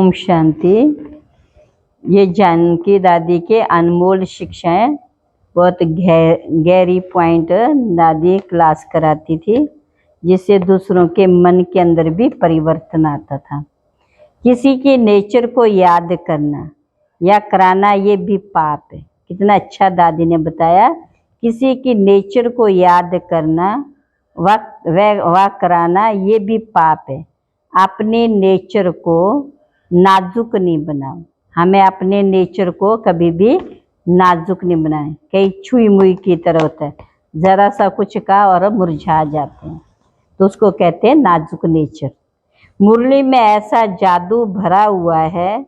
ओम शांति। ये जानकी दादी के अनमोल शिक्षाएं, बहुत गहरी पॉइंट दादी क्लास कराती थी, जिससे दूसरों के मन के अंदर भी परिवर्तन आता था। किसी के नेचर को याद करना या कराना ये भी पाप है। कितना अच्छा दादी ने बताया। किसी की नेचर को याद करना व कराना ये भी पाप है। अपने नेचर को नाजुक नहीं बनाओ। हमें अपने नेचर को कभी भी नाजुक नहीं बनाए। कई छुई मुई की तरह होता है, जरा सा कुछ कहा और मुरझा जाते हैं, तो उसको कहते हैं नाजुक नेचर। मुरली में ऐसा जादू भरा हुआ है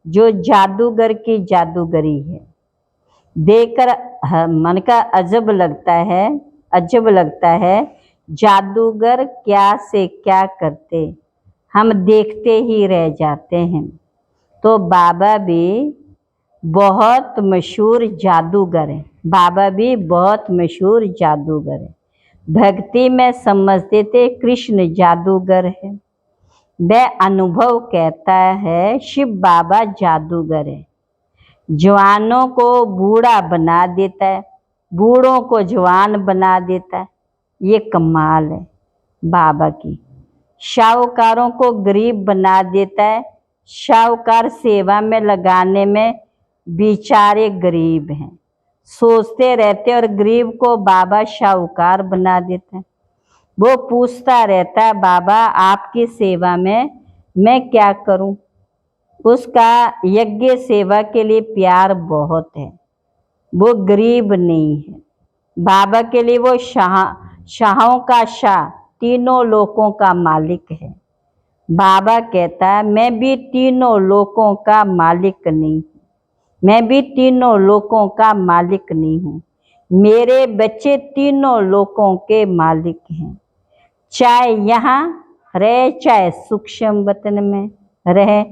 जो जादूगर की जादूगरी है। देखकर मन का अजब लगता है जादूगर क्या से क्या करते, हम देखते ही रह जाते हैं। तो बाबा भी बहुत मशहूर जादूगर है। बाबा भी बहुत मशहूर जादूगर है। भक्ति में समझते थे कृष्ण जादूगर है। वह अनुभव कहता है शिव बाबा जादूगर है। जवानों को बूढ़ा बना देता है, बूढ़ों को जवान बना देता है। ये कमाल है बाबा की। शाहूकारों को गरीब बना देता है। शाहूकार सेवा में लगाने में बेचारे गरीब हैं, सोचते रहते, और गरीब को बाबा शाहूकार बना देता है। वो पूछता रहता है बाबा आपकी सेवा में मैं क्या करूं। उसका यज्ञ सेवा के लिए प्यार बहुत है। वो गरीब नहीं है। बाबा के लिए वो शाहों का शाह, तीनों लोकों का मालिक है। बाबा कहता है मैं भी तीनों लोकों का मालिक नहीं हूँ। मैं भी तीनों लोकों का मालिक नहीं हूँ। मेरे बच्चे तीनों लोकों के मालिक हैं। चाहे यहाँ रहे चाहे सूक्ष्म वतन में रहे,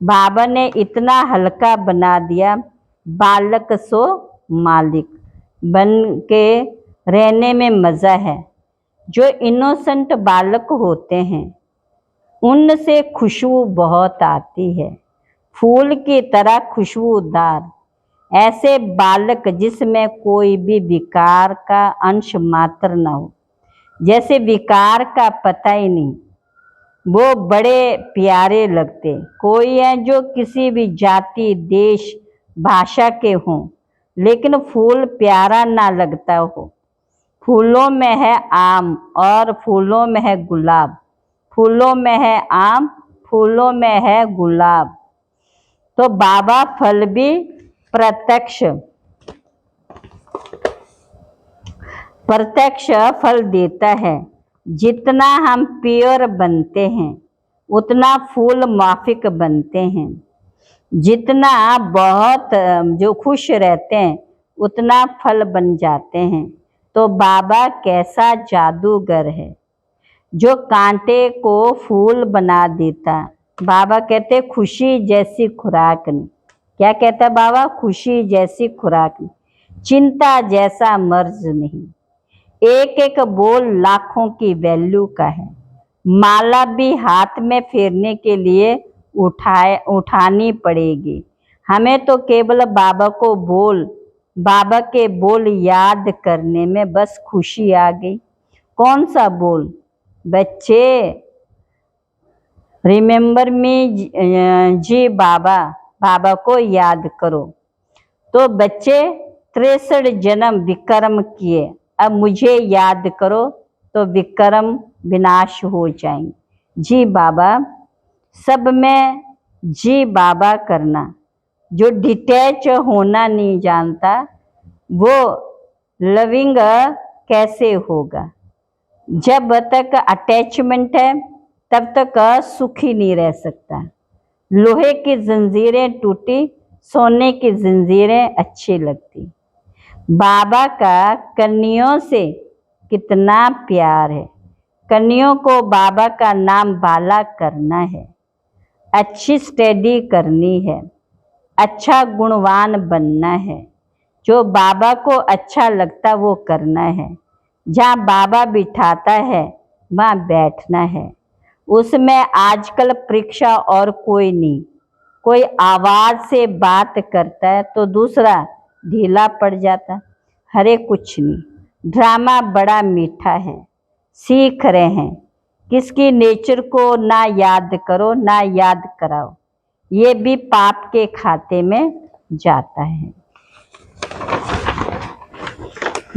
बाबा ने इतना हल्का बना दिया। बालक सो मालिक बन के रहने में मज़ा है। जो इनोसेंट बालक होते हैं उनसे खुशबू बहुत आती है, फूल की तरह खुशबूदार। ऐसे बालक जिसमें कोई भी विकार का अंश मात्र न हो, जैसे विकार का पता ही नहीं, वो बड़े प्यारे लगते। कोई है जो किसी भी जाति देश भाषा के हों, लेकिन फूल प्यारा ना लगता हो। फूलों में है आम और फूलों में है गुलाब, फूलों में है आम, फूलों में है गुलाब। तो बाबा फल भी प्रत्यक्ष फल देता है। जितना हम प्योर बनते हैं उतना फूल माफिक बनते हैं। जितना बहुत जो खुश रहते हैं उतना फल बन जाते हैं। तो बाबा कैसा जादूगर है जो कांटे को फूल बना देता। बाबा कहते खुशी जैसी खुराक नहीं। क्या कहता बाबा? खुशी जैसी खुराक नहीं, चिंता जैसा मर्ज नहीं। एक एक बोल लाखों की वैल्यू का है। माला भी हाथ में फेरने के लिए उठानी पड़ेगी। हमें तो केवल बाबा के बोल याद करने में बस खुशी आ गई। कौन सा बोल? बच्चे रिमेंबर मी जी बाबा, बाबा को याद करो। तो बच्चे 63 जन्म विक्रम किए, अब मुझे याद करो तो विक्रम विनाश हो जाएंगे। जी बाबा, सब में जी बाबा करना। जो डिटैच होना नहीं जानता वो लविंग कैसे होगा? जब तक अटैचमेंट है तब तक सुख ही नहीं रह सकता। लोहे की जंजीरें टूटी, सोने की जंजीरें अच्छी लगती। बाबा का कन्याओं से कितना प्यार है। कन्याओं को बाबा का नाम बाला करना है, अच्छी स्टडी करनी है, अच्छा गुणवान बनना है। जो बाबा को अच्छा लगता वो करना है। जहाँ बाबा बिठाता है वहाँ बैठना है। उसमें आजकल परीक्षा और कोई नहीं, कोई आवाज से बात करता है तो दूसरा ढीला पड़ जाता। अरे कुछ नहीं, ड्रामा बड़ा मीठा है, सीख रहे हैं। किसकी नेचर को ना याद करो ना याद कराओ, ये भी पाप के खाते में जाता है।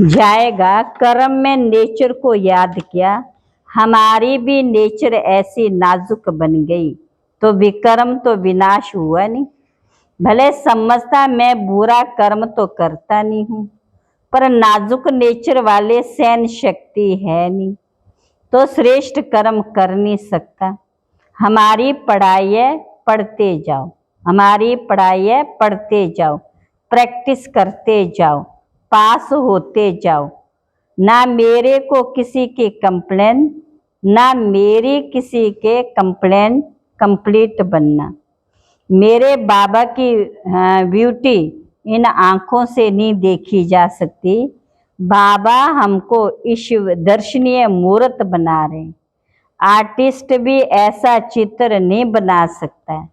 जाएगा कर्म में नेचर को याद किया, हमारी भी नेचर ऐसी नाजुक बन गई तो विकर्म तो विनाश हुआ नहीं। भले समझता मैं बुरा कर्म तो करता नहीं हूँ, पर नाजुक नेचर वाले सहन शक्ति है नहीं तो श्रेष्ठ कर्म कर नहीं सकता। हमारी पढ़ाई है पढ़ते जाओ, हमारी पढ़ाई है पढ़ते जाओ, प्रैक्टिस करते जाओ, पास होते जाओ। ना मेरे को किसी की कंप्लेन, ना मेरी किसी के कंप्लेन कंप्लीट बनना। मेरे बाबा की ब्यूटी इन आँखों से नहीं देखी जा सकती। बाबा हमको ईश्वर दर्शनीय मूर्त बना रहे हैं। आर्टिस्ट भी ऐसा चित्र नहीं बना सकता है,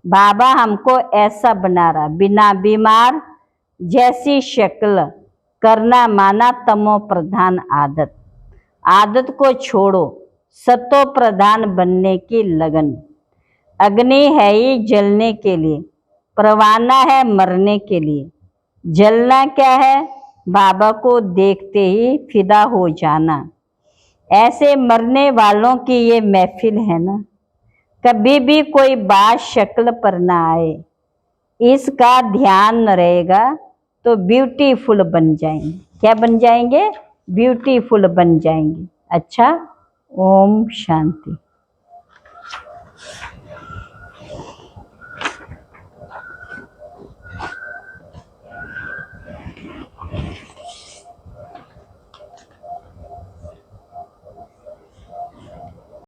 बाबा हमको ऐसा बना रहा। बिना बीमार जैसी शक्ल करना माना तमो प्रधान आदत। आदत को छोड़ो, सतो प्रधान बनने की लगन। अग्नि है ही जलने के लिए, परवाना है मरने के लिए। जलना क्या है? बाबा को देखते ही फिदा हो जाना। ऐसे मरने वालों की ये महफिल है ना, कभी भी कोई बात शक्ल पर ना आए, इसका ध्यान रहेगा तो ब्यूटीफुल बन जाएंगे। क्या बन जाएंगे? ब्यूटीफुल बन जाएंगे। अच्छा, ओम शांति।